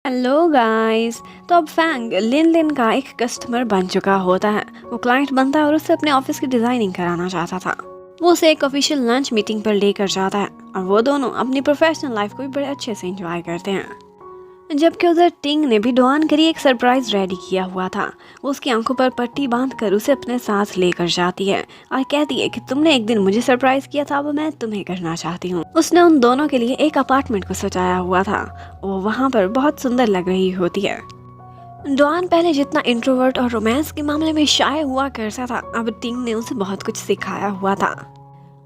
Hello guys. तो अब Fang लिन लिन का एक कस्टमर बन चुका होता है। वो क्लाइंट बनता है और उससे अपने ऑफिस की डिजाइनिंग कराना चाहता था। वो उसे एक ऑफिशियल लंच मीटिंग पर लेकर जाता है और वो दोनों अपनी प्रोफेशनल लाइफ को भी बड़े अच्छे से एंजॉय करते हैं। जबकि उधर टिंग ने भी डॉन के लिए एक सरप्राइज रेडी किया हुआ था। वो उसकी आंखों पर पट्टी बांधकर उसे अपने साथ लेकर जाती है और कहती है कि तुमने एक दिन मुझे सरप्राइज किया था, अब मैं तुम्हें करना चाहती हूँ। उसने उन दोनों के लिए एक अपार्टमेंट को सजाया हुआ था। वो वहाँ पर बहुत सुंदर लग रही होती है। डॉन पहले जितना इंट्रोवर्ट और रोमांस के मामले में शाय हुआ करता था, अब टिंग ने उसे बहुत कुछ सिखाया हुआ था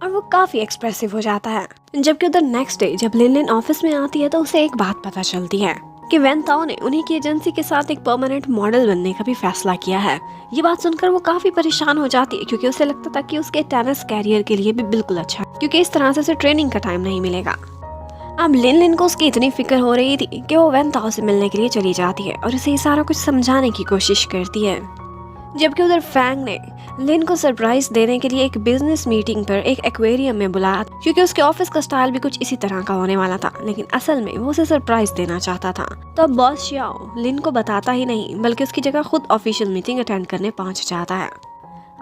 और वो काफी एक्सप्रेसिव हो जाता है। जबकि उधर नेक्स्ट डे जब लिन लिन ऑफिस में आती है तो उसे एक बात पता चलती है कि वेन ताओ ने उन्हीं की एजेंसी के साथ एक परमानेंट मॉडल बनने का भी फैसला किया है। ये बात सुनकर वो काफी परेशान हो जाती है क्योंकि उसे लगता था कि उसके टेनिस कैरियर के लिए भी बिल्कुल अच्छा है, क्योंकि इस तरह से उसे ट्रेनिंग का टाइम नहीं मिलेगा। अब लिन लिन को उसकी इतनी फिक्र हो रही थी कि वो वेन ताओ से मिलने के लिए चली जाती है और उसे ये सारा कुछ समझाने की कोशिश करती है। जबकि उधर फैंग ने लिन को सरप्राइज देने के लिए एक बिजनेस मीटिंग पर एक एक्वेरियम में बुलाया, क्योंकि उसके ऑफिस का स्टाइल भी कुछ इसी तरह का होने वाला था, लेकिन असल में वो उसे सरप्राइज देना चाहता था। तो अब बॉस शियाओ लिन को बताता ही नहीं बल्कि उसकी जगह खुद ऑफिशियल मीटिंग अटेंड करने पहुंच जाता है।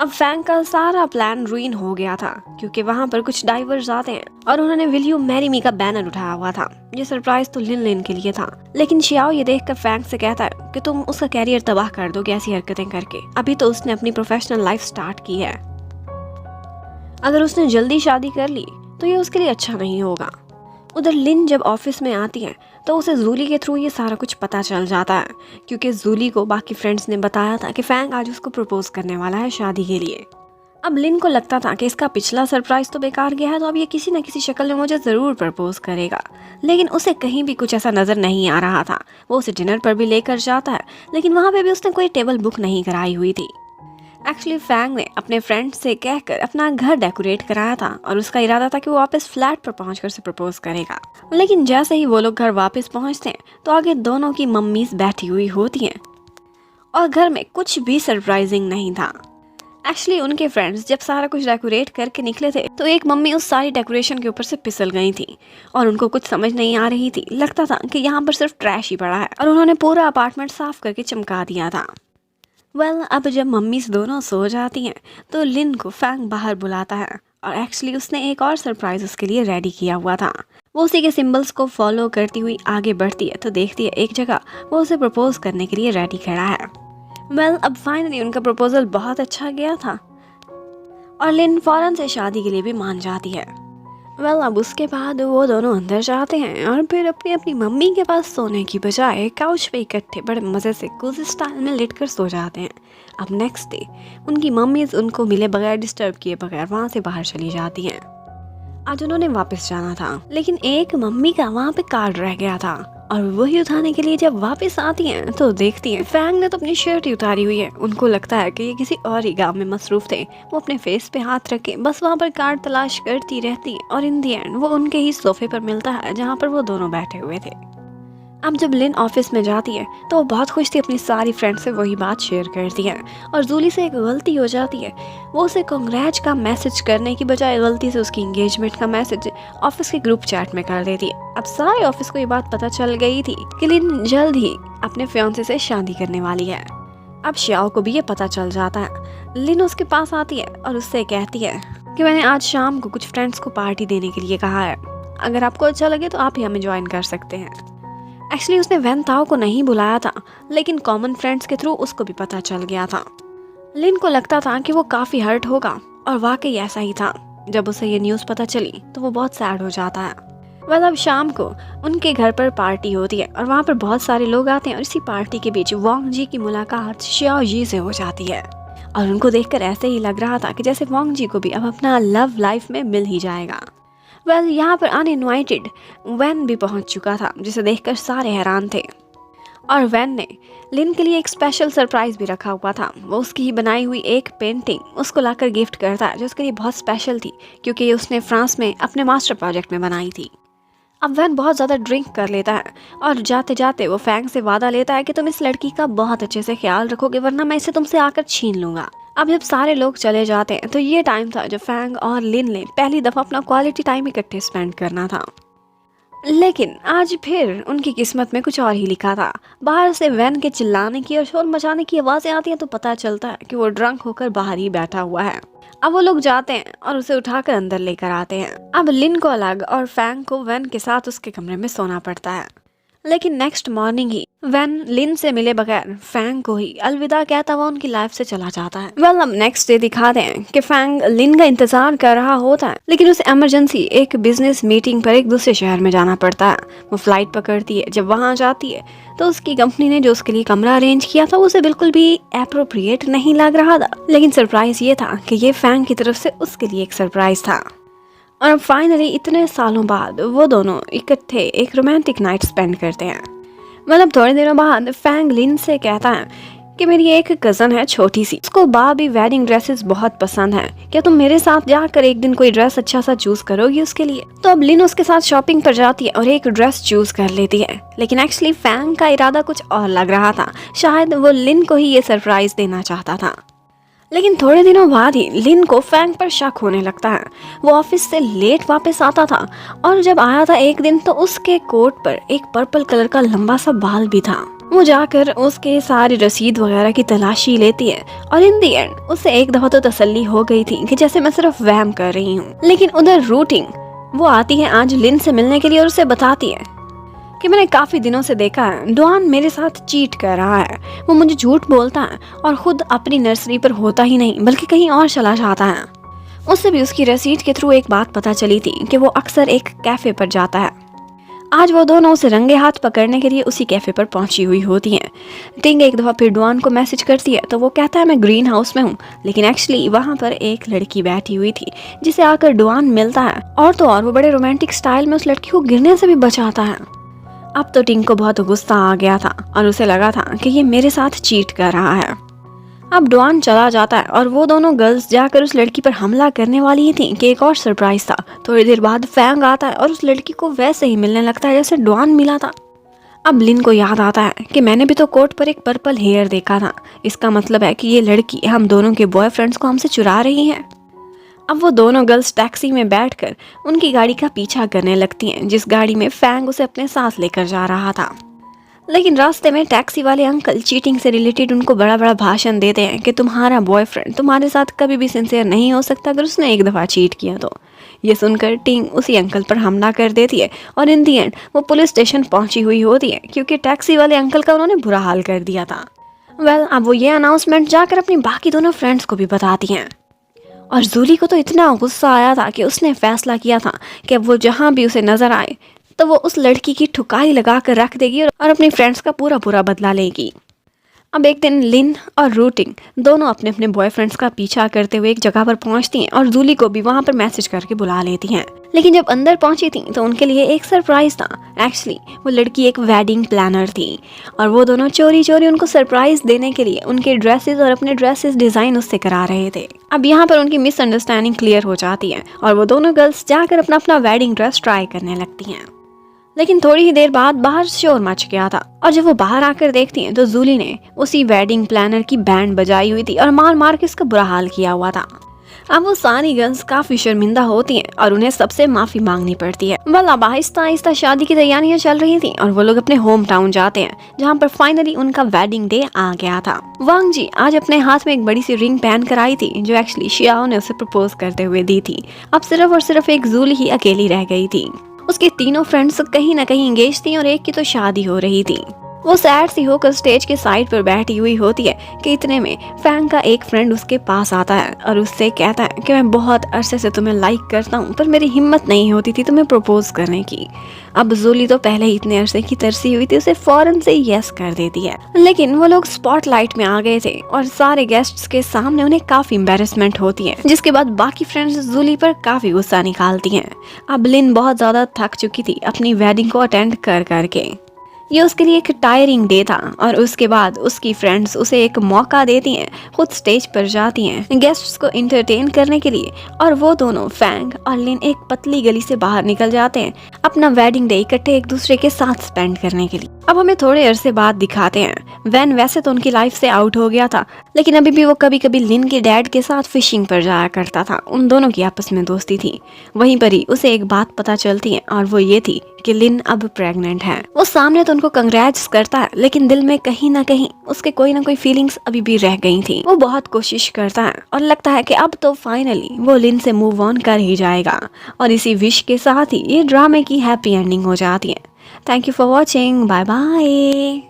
अब फैंग का सारा प्लान रुइन हो गया था क्योंकि वहाँ पर कुछ डाइवर्स आते हैं और उन्होंने विल यू मैरी मी का बैनर उठाया हुआ था। ये सरप्राइज तो लिन लिन के लिए था, लेकिन शियाओ ये देखकर फैंग से कहता है कि तुम उसका कैरियर तबाह कर दोगे ऐसी हरकतें करके। अभी तो उसने अपनी प्रोफेशनल लाइफ स्टार्ट की है, अगर उसने जल्दी शादी कर ली तो ये उसके लिए अच्छा नहीं होगा। उधर लिन जब ऑफिस में आती है तो उसे जूली के थ्रू ये सारा कुछ पता चल जाता है, क्योंकि जूली को बाकी फ्रेंड्स ने बताया था कि फैंग आज उसको प्रपोज करने वाला है शादी के लिए। अब लिन को लगता था कि इसका पिछला सरप्राइज तो बेकार गया है, तो अब ये किसी न किसी शक्ल में मुझे जरूर प्रपोज करेगा, लेकिन उसे कहीं भी कुछ ऐसा नजर नहीं आ रहा था। वो उसे डिनर पर भी लेकर जाता है, लेकिन वहाँ पे भी उसने कोई टेबल बुक नहीं कराई हुई थी। एक्चुअली फैंग ने अपने फ्रेंड से कहकर अपना घर डेकोरेट कराया था और उसका इरादा था कि वो वापस फ्लैट पर पहुंचकर उसे प्रपोज करेगा। लेकिन जैसे ही वो लोग घर वापस पहुंचते हैं तो आगे दोनों की मम्मीज बैठी हुई होती हैं और घर में कुछ भी सरप्राइजिंग नहीं था। एक्चुअली उनके फ्रेंड्स जब सारा कुछ डेकोरेट करके निकले थे तो एक मम्मी उस सारी डेकोरेशन के ऊपर से फिसल गई थी और उनको कुछ समझ नहीं आ रही थी। लगता था कि यहाँ पर सिर्फ ट्रैश ही पड़ा है और उन्होंने पूरा अपार्टमेंट साफ करके चमका दिया था। अब जब मम्मीज दोनों सो जाती हैं तो लिन को फैंग बाहर बुलाता है और एक्चुअली उसने एक और सरप्राइज उसके लिए रेडी किया हुआ था। वो उसी के सिंबल्स को फॉलो करती हुई आगे बढ़ती है तो देखती है एक जगह वो उसे प्रपोज करने के लिए रेडी खड़ा है। अब फाइनली उनका प्रपोजल बहुत अच्छा गया था और लिन फौरन से शादी के लिए भी मान जाती है। अब उसके बाद वो दोनों अंदर जाते हैं और फिर अपनी अपनी मम्मी के पास सोने की बजाय काउच पे इकट्ठे बड़े मज़े से कोज़ी स्टाइल में लेटकर सो जाते हैं। अब नेक्स्ट डे उनकी मम्मीज उनको मिले बगैर, डिस्टर्ब किए बगैर वहाँ से बाहर चली जाती हैं। आज उन्होंने वापस जाना था, लेकिन एक मम्मी का वहाँ पे कार्ड रह गया था और वही उठाने के लिए जब वापस आती हैं तो देखती हैं फैंग ने तो अपनी शर्ट ही उतारी हुई है। उनको लगता है कि ये किसी और ही गांव में मसरूफ थे। वो अपने फेस पे हाथ रखे बस वहाँ पर कार्ड तलाश करती रहती है और इन दी एंड वो उनके ही सोफे पर मिलता है जहाँ पर वो दोनों बैठे हुए थे। अब जब लिन ऑफिस में जाती है तो वो बहुत खुश थी, अपनी सारी फ्रेंड से वही बात शेयर करती है और जूली से एक गलती हो जाती है। वो उसे कांग्रेच का मैसेज करने की बजाय गलती से उसकी एंगेजमेंट का मैसेज ऑफिस के ग्रुप चैट में कर देती है। अब सारे ऑफिस को ये बात पता चल गई थी कि लिन जल्द ही अपने फियांसे से शादी करने वाली है। अब शियाओ को भी ये पता चल जाता है। लिन उसके पास आती है और उससे कहती है कि मैंने आज शाम को कुछ फ्रेंड्स को पार्टी देने के लिए कहा है, अगर आपको अच्छा लगे तो आप ही हमें ज्वाइन कर सकते हैं। एक्चुअली उसने वेन ताओ को नहीं बुलाया था, लेकिन कॉमन फ्रेंड्स के थ्रू उसको भी पता चल गया था। लिन को लगता था कि वो काफ़ी हर्ट होगा और वाकई ऐसा ही था। जब उसे ये न्यूज़ पता चली तो वो बहुत सैड हो जाता है। अब शाम को उनके घर पर पार्टी होती है और वहाँ पर बहुत सारे लोग आते हैं और इसी पार्टी के बीच वांग जी की मुलाकात शियाओ जी से हो जाती है और उनको देखकर ऐसे ही लग रहा था कि जैसे वांग जी को भी अब अपना लव लाइफ में मिल ही जाएगा। यहाँ पर अनइनवाइटेड वैन भी पहुंच चुका था, जिसे देखकर सारे हैरान थे और वैन ने लिन के लिए एक स्पेशल सरप्राइज भी रखा हुआ था। वो उसकी ही बनाई हुई एक पेंटिंग उसको लाकर गिफ्ट करता है जो उसके लिए बहुत स्पेशल थी, क्योंकि ये उसने फ्रांस में अपने मास्टर प्रोजेक्ट में बनाई थी। अब वैन बहुत ज़्यादा ड्रिंक कर लेता है और जाते जाते वो फैंग से वादा लेता है कि तुम इस लड़की का बहुत अच्छे से ख्याल रखोगे, वरना मैं इसे तुमसे आकर छीन लूँगा। अब जब सारे लोग चले जाते हैं तो ये टाइम था जब फैंग और लिन ने पहली दफ़ा अपना क्वालिटी टाइम इकट्ठे स्पेंड करना था। लेकिन आज फिर उनकी किस्मत में कुछ और ही लिखा था। बाहर से वैन के चिल्लाने की और शोर मचाने की आवाजें आती हैं तो पता चलता है कि वो ड्रंक होकर बाहर ही बैठा हुआ है। अब वो लोग जाते हैं और उसे उठाकर अंदर लेकर आते हैं। अब लिन को अलग और फैंग को वैन के साथ उसके कमरे में सोना पड़ता है। लेकिन नेक्स्ट मॉर्निंग ही वैन लिन से मिले बगैर फैंग को ही अलविदा कहता हुआ उनकी लाइफ से चला जाता है। वेल, अब नेक्स्ट डे दिखाते हैं कि फैंग लिन का इंतजार कर रहा होता है, लेकिन उसे इमरजेंसी एक बिजनेस मीटिंग पर एक दूसरे शहर में जाना पड़ता है। वो फ्लाइट पकड़ती है। जब वहां जाती है तो उसकी कंपनी ने जो उसके लिए कमरा अरेंज किया था उसे बिल्कुल भी एप्रोप्रिएट नहीं लग रहा था। लेकिन सरप्राइज ये था कि ये फैंग की तरफ से उसके लिए एक सरप्राइज था। और अब फाइनली इतने सालों बाद वो दोनों इकट्ठे एक रोमांटिक नाइट स्पेंड करते हैं। मतलब थोड़े दिनों बाद फैंग लिन से कहता है कि मेरी एक कजन है छोटी सी, उसको बार्बी वेडिंग ड्रेसेस बहुत पसंद है, क्या तुम मेरे साथ जाकर एक दिन कोई ड्रेस अच्छा सा चूज करोगी उसके लिए। तो अब लिन उसके साथ शॉपिंग पर जाती है और एक ड्रेस चूज कर लेती है। लेकिन एक्चुअली फैंग का इरादा कुछ और लग रहा था। शायद वो लिन को ही ये सरप्राइज देना चाहता था। लेकिन थोड़े दिनों बाद ही लिन को फैंग पर शक होने लगता है। वो ऑफिस से लेट वापस आता था और जब आया था एक दिन तो उसके कोट पर एक पर्पल कलर का लंबा सा बाल भी था। वो जाकर उसके सारी रसीद वगैरह की तलाशी लेती है और इन दी एंड उसे एक दफा तो तसल्ली हो गई थी कि जैसे मैं सिर्फ वहम कर रही हूँ। लेकिन उधर रूटिंग वो आती है आज लिन से मिलने के लिए और उसे बताती है कि मैंने काफी दिनों से देखा है डॉन मेरे साथ चीट कर रहा है। वो मुझे झूठ बोलता है और खुद अपनी नर्सरी पर होता ही नहीं बल्कि कहीं और चला जाता है। उससे भी उसकी रसीद के थ्रू एक बात पता चली थी कि वो अक्सर एक कैफे पर जाता है। आज वो दोनों उसे रंगे हाथ पकड़ने के लिए उसी कैफे पर पहुंची हुई होती हैं। टिंग एक दफा फिर डॉन को मैसेज करती है तो वो कहता है मैं ग्रीन हाउस में हूँ, लेकिन एक्चुअली वहाँ पर एक लड़की बैठी हुई थी जिसे आकर डॉन मिलता है और तो और वो बड़े रोमांटिक स्टाइल में उस लड़की को गिरने से भी बचाता है। अब तो टिंग को बहुत गुस्सा आ गया था और उसे लगा था कि ये मेरे साथ चीट कर रहा है। अब डॉन चला जाता है और वो दोनों गर्ल्स जाकर उस लड़की पर हमला करने वाली ही थी कि एक और सरप्राइज था। थोड़ी देर बाद फैंग आता है और उस लड़की को वैसे ही मिलने लगता है जैसे डॉन मिला था। अब लिन को याद आता है कि मैंने भी तो कोट पर एक पर्पल हेयर देखा था। इसका मतलब है कि ये लड़की हम दोनों के बॉयफ्रेंड्स को हमसे चुरा रही है। अब वो दोनों गर्ल्स टैक्सी में बैठकर उनकी गाड़ी का पीछा करने लगती हैं, जिस गाड़ी में फैंग उसे अपने साथ लेकर जा रहा था। लेकिन रास्ते में टैक्सी वाले अंकल चीटिंग से रिलेटेड उनको बड़ा बड़ा भाषण देते हैं कि तुम्हारा बॉयफ्रेंड तुम्हारे साथ कभी भी सिंसियर नहीं हो सकता अगर उसने एक दफ़ा चीट किया तो। ये सुनकर टिंग उसी अंकल पर हमला कर देती है और इन दी एंड वो पुलिस स्टेशन पहुंची हुई होती है क्योंकि टैक्सी वाले अंकल का उन्होंने बुरा हाल कर दिया था। वेल, अब वो ये अनाउंसमेंट जाकर अपनी बाकी दोनों फ्रेंड्स को भी बताती हैं और जूली को तो इतना गुस्सा आया था कि उसने फैसला किया था कि अब वो जहाँ भी उसे नजर आए तो वो उस लड़की की ठुकाई लगा कर रख देगी और अपनी फ्रेंड्स का पूरा पूरा बदला लेगी। अब एक दिन लिन और रूटिंग दोनों अपने अपने बॉयफ्रेंड्स का पीछा करते हुए एक जगह पर पहुंचती हैं और जूली को भी वहां पर मैसेज करके बुला लेती हैं। लेकिन जब अंदर पहुंची थी तो उनके लिए एक सरप्राइज था। एक्चुअली वो लड़की एक वेडिंग प्लानर थी और वो दोनों चोरी चोरी उनको सरप्राइज देने के लिए उनके ड्रेसेस और अपने ड्रेसेस डिजाइन उससे करा रहे थे। अब यहाँ पर उनकी मिसअंडरस्टैंडिंग क्लियर हो जाती है और वो दोनों गर्ल्स जाकर अपना अपना वेडिंग ड्रेस ट्राई करने लगती हैं। लेकिन थोड़ी ही देर बाद बाहर शोर मच गया था और जब वो बाहर आकर देखती हैं तो जूली ने उसी वेडिंग प्लानर की बैंड बजाई हुई थी और मार मार के इसका बुरा हाल किया हुआ था। अब वो सारी गर्ल्स काफी शर्मिंदा होती हैं और उन्हें सबसे माफी मांगनी पड़ती है। बल अब आहिस्ता आहिस्ता शादी की तैयारियां चल रही थी और वो लोग अपने होम टाउन जाते हैं जहाँ पर फाइनली उनका वेडिंग डे आ गया था। वांग जी आज अपने हाथ में एक बड़ी सी रिंग पहन कर आई थी जो एक्चुअली शियाओ ने उसे प्रपोज करते हुए दी थी। अब सिर्फ और सिर्फ एक जूली ही अकेली रह गई थी। उसके तीनों फ्रेंड्स कहीं ना कहीं एंगेज थी और एक की तो शादी हो रही थी। वो सैड सी होकर स्टेज के साइड पर बैठी हुई होती है कि इतने में फैंग का एक फ्रेंड उसके पास आता है और उससे कहता है कि मैं बहुत अरसे से तुम्हें लाइक करता हूँ पर मेरी हिम्मत नहीं होती थी तुम्हें प्रपोज करने की। अब जूली तो पहले ही इतने अरसे की तरसी हुई थी, उसे फौरन से यस कर देती है। लेकिन वो लोग स्पॉटलाइट में आ गए थे और सारे गेस्ट्स के सामने उन्हें काफी एम्बेरसमेंट होती है, जिसके बाद बाकी फ्रेंड्स जूली पर काफी गुस्सा निकालती हैं। अब लिन बहुत ज्यादा थक चुकी थी अपनी वेडिंग को अटेंड कर करके। ये उसके लिए एक टायरिंग डे था और उसके बाद उसकी फ्रेंड्स उसे एक मौका देती हैं, खुद स्टेज पर जाती हैं गेस्ट्स को इंटरटेन करने के लिए और वो दोनों फैंग और लिन एक पतली गली से बाहर निकल जाते हैं अपना वेडिंग डे इकट्ठे एक दूसरे के साथ स्पेंड करने के लिए। अब हमें थोड़े अरसे बाद दिखाते हैं वैन वैसे तो उनकी लाइफ से आउट हो गया था, लेकिन अभी भी वो कभी कभी लिन के डैड के साथ फिशिंग पर जाया करता था। उन दोनों की आपस में दोस्ती थी। वहीं पर ही उसे एक बात पता चलती है और वो ये थी कि लिन अब प्रेग्नेंट है। वो सामने तो उनको कंग्रेट्स करता है, लेकिन दिल में कहीं ना कहीं उसके कोई ना कोई फीलिंग्स अभी भी रह गई थी। वो बहुत कोशिश करता है और लगता है कि अब तो फाइनली वो लिन से मूव ऑन कर ही जाएगा। और इसी विश के साथ ही ये ड्रामे की हैप्पी एंडिंग हो जाती है। Thank you for watching. Bye bye.